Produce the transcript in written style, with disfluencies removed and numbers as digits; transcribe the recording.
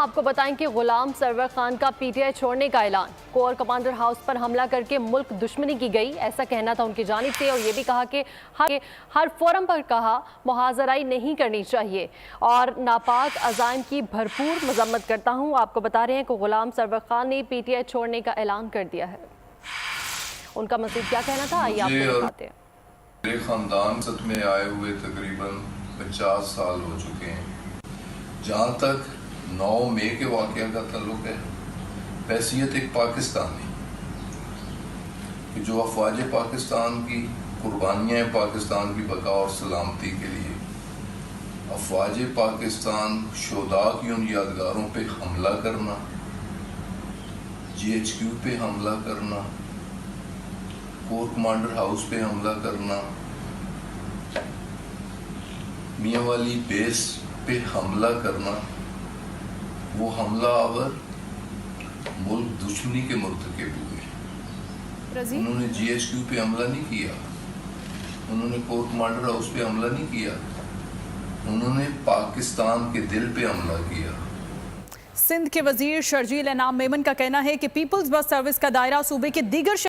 آپ کو بتائیں کہ غلام سرور خان کا پی ٹی آئی چھوڑنے کا اعلان، کور کمانڈر ہاؤس پر حملہ کر کے ملک دشمنی کی گئی، ایسا کہنا تھا ان کی جانب سے، اور یہ بھی کہا کہ ہر فورم پر کہا محاذرائی نہیں کرنی چاہیے اور ناپاک عزائم کی بھرپور مذمت کرتا ہوں۔ آپ کو بتا رہے ہیں کہ غلام سرور خان نے پی ٹی آئی چھوڑنے کا اعلان کر دیا ہے۔ ان کا مزید کیا کہنا تھا آئیے آپ کو بتاتے ہیں۔ میرے خاندان ست میں آئے ہوئے تقریباً 50 سال ہو چکے ہیں۔ جہاں تک 9 مئی کے واقعہ کا تعلق ہے، بحیثیت ایک پاکستانی کہ جو افواج پاکستان کی قربانیاں ہیں پاکستان کی بقا اور سلامتی کے لیے، افواج پاکستان شہداء کی ان یادگاروں پہ حملہ کرنا، جی ایچ کیو پہ حملہ کرنا، کور کمانڈر ہاؤس پہ حملہ کرنا، میاں والی بیس پہ حملہ کرنا، وہ حملہ آور ملک دشمنی کے مرتکب ہوئے۔ انہوں نے جی ایچ کیو پہ حملہ نہیں کیا، انہوں نے کور کمانڈر ہاؤس پہ حملہ نہیں کیا، انہوں نے پاکستان کے دل پہ حملہ کیا۔ سندھ کے وزیر شرجیل انعام میمن کا کہنا ہے کہ پیپلز بس سروس کا دائرہ صوبے کے دیگر